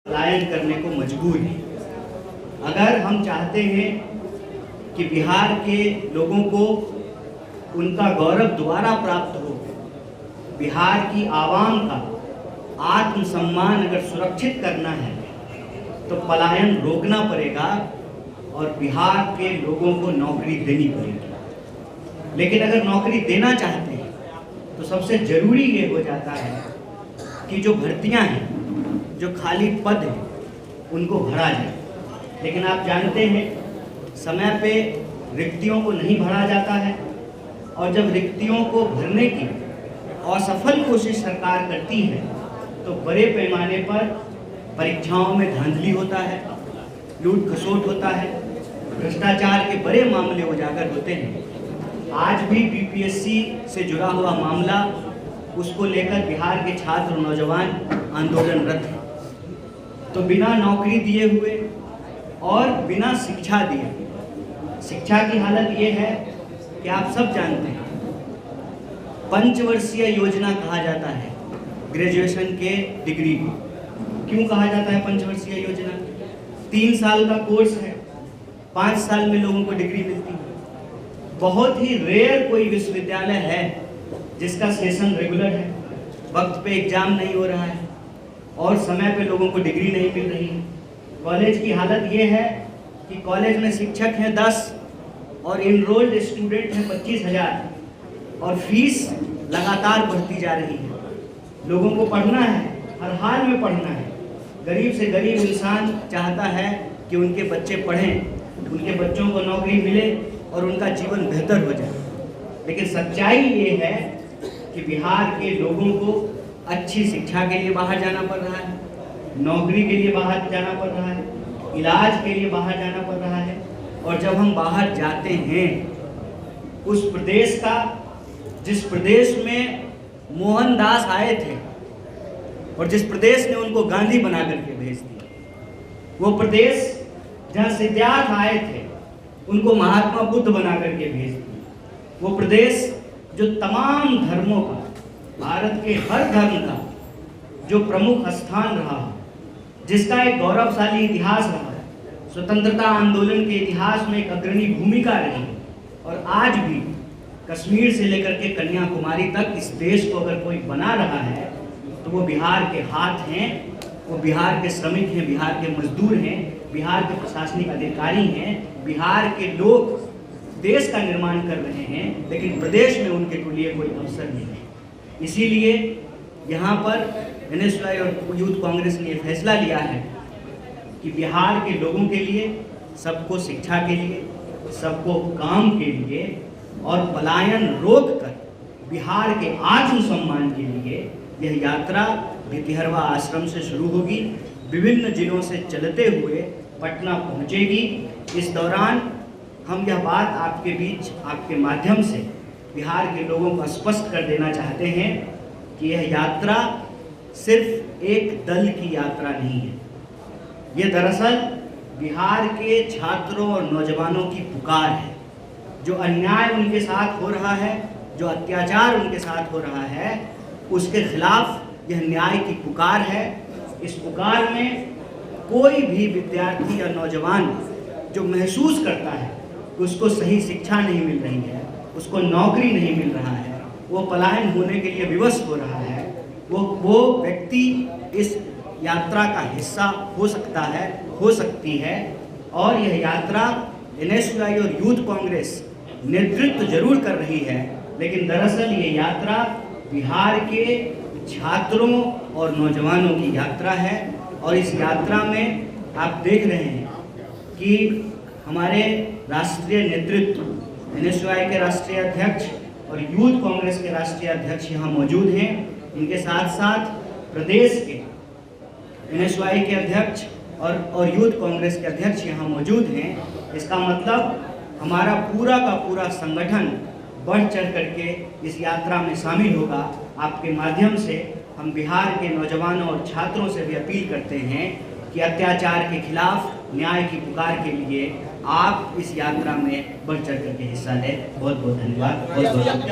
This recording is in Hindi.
पलायन करने को मजबूर हैं। अगर हम चाहते हैं कि बिहार के लोगों को उनका गौरव दोबारा प्राप्त हो, बिहार की आवाम का आत्मसम्मान अगर सुरक्षित करना है तो पलायन रोकना पड़ेगा और बिहार के लोगों को नौकरी देनी पड़ेगी। लेकिन अगर नौकरी देना चाहते हैं तो सबसे ज़रूरी ये हो जाता है कि जो भर्तियां हैं, जो खाली पद हैं, उनको भरा जाए। लेकिन आप जानते हैं समय पे रिक्तियों को नहीं भरा जाता है, और जब रिक्तियों को भरने की असफल कोशिश सरकार करती है तो बड़े पैमाने पर परीक्षाओं में धांधली होता है, लूट खसोट होता है, भ्रष्टाचार के बड़े मामले उजागर होते हैं। आज भी बीपीएससी से जुड़ा हुआ मामला, उसको लेकर बिहार के छात्र और नौजवान आंदोलनरत हैं। तो बिना नौकरी दिए हुए और बिना शिक्षा दिए, शिक्षा की हालत ये है कि आप सब जानते हैं पंचवर्षीय योजना कहा जाता है ग्रेजुएशन के डिग्री को। क्यों कहा जाता है पंचवर्षीय योजना? 3 साल का कोर्स है, 5 साल में लोगों को डिग्री मिलती है। बहुत ही रेयर कोई विश्वविद्यालय है जिसका सेशन रेगुलर है, वक्त पे एग्जाम नहीं हो रहा है और समय पे लोगों को डिग्री नहीं मिल रही है। कॉलेज की हालत ये है कि कॉलेज में शिक्षक हैं 10 और इनरोल्ड स्टूडेंट हैं 25,000 और फीस लगातार बढ़ती जा रही है। लोगों को पढ़ना है, हर हाल में पढ़ना है। गरीब से गरीब इंसान चाहता है कि उनके बच्चे पढ़ें, उनके बच्चों को नौकरी मिले और उनका जीवन बेहतर हो जाए। लेकिन सच्चाई ये है कि बिहार के लोगों को अच्छी शिक्षा के लिए बाहर जाना पड़ रहा है, नौकरी के लिए बाहर जाना पड़ रहा है, इलाज के लिए बाहर जाना पड़ रहा है। और जब हम बाहर जाते हैं, उस प्रदेश का, जिस प्रदेश में मोहनदास आए थे और जिस प्रदेश ने उनको गांधी बना करके भेज दिया, वो प्रदेश जहाँ सिद्धार्थ आए थे उनको महात्मा बुद्ध बना करके भेज दिया, वो प्रदेश जो तमाम धर्मों का, भारत के हर धर्म का जो प्रमुख स्थान रहा है, जिसका एक गौरवशाली इतिहास रहा है, स्वतंत्रता आंदोलन के इतिहास में एक अग्रणी भूमिका रही है। और आज भी कश्मीर से लेकर के कन्याकुमारी तक इस देश को अगर कोई बना रहा है तो वो बिहार के हाथ हैं, वो बिहार के श्रमिक हैं, बिहार के मजदूर हैं, बिहार के प्रशासनिक अधिकारी हैं। बिहार के लोग देश का निर्माण कर रहे हैं, लेकिन प्रदेश में उनके लिए कोई अवसर नहीं है। इसीलिए यहाँ पर एनएसयूआई और यूथ कांग्रेस ने फैसला लिया है कि बिहार के लोगों के लिए, सबको शिक्षा के लिए, सबको काम के लिए और पलायन रोककर बिहार के आत्मसम्मान के लिए यह यात्रा भितिहरवा आश्रम से शुरू होगी, विभिन्न जिलों से चलते हुए पटना पहुंचेगी। इस दौरान हम यह बात आपके बीच, आपके माध्यम से बिहार के लोगों को स्पष्ट कर देना चाहते हैं कि यह यात्रा सिर्फ एक दल की यात्रा नहीं है। ये दरअसल बिहार के छात्रों और नौजवानों की पुकार है। जो अन्याय उनके साथ हो रहा है, जो अत्याचार उनके साथ हो रहा है, उसके खिलाफ यह न्याय की पुकार है। इस पुकार में कोई भी विद्यार्थी या नौजवान जो महसूस करता है कि उसको सही शिक्षा नहीं मिल रही है, उसको नौकरी नहीं मिल रहा है, वो पलायन होने के लिए विवश हो रहा है, वो व्यक्ति इस यात्रा का हिस्सा हो सकता है, हो सकती है। और यह यात्रा एनएसयूआई और यूथ कांग्रेस नेतृत्व जरूर कर रही है, लेकिन दरअसल ये यात्रा बिहार के छात्रों और नौजवानों की यात्रा है। और इस यात्रा में आप देख रहे हैं कि हमारे राष्ट्रीय नेतृत्व, एनएसयूआई के राष्ट्रीय अध्यक्ष और यूथ कांग्रेस के राष्ट्रीय अध्यक्ष यहाँ मौजूद हैं। इनके साथ साथ प्रदेश के एनएसयूआई के अध्यक्ष और यूथ कांग्रेस के अध्यक्ष यहाँ मौजूद हैं। इसका मतलब हमारा पूरा का पूरा संगठन बढ़ चढ़ करके इस यात्रा में शामिल होगा। आपके माध्यम से हम बिहार के नौजवानों और छात्रों से भी अपील करते हैं कि अत्याचार के खिलाफ न्याय की पुकार के लिए आप इस यात्रा में बढ़ चढ़ करके हिस्सा लें। बहुत बहुत धन्यवाद। बहुत बहुत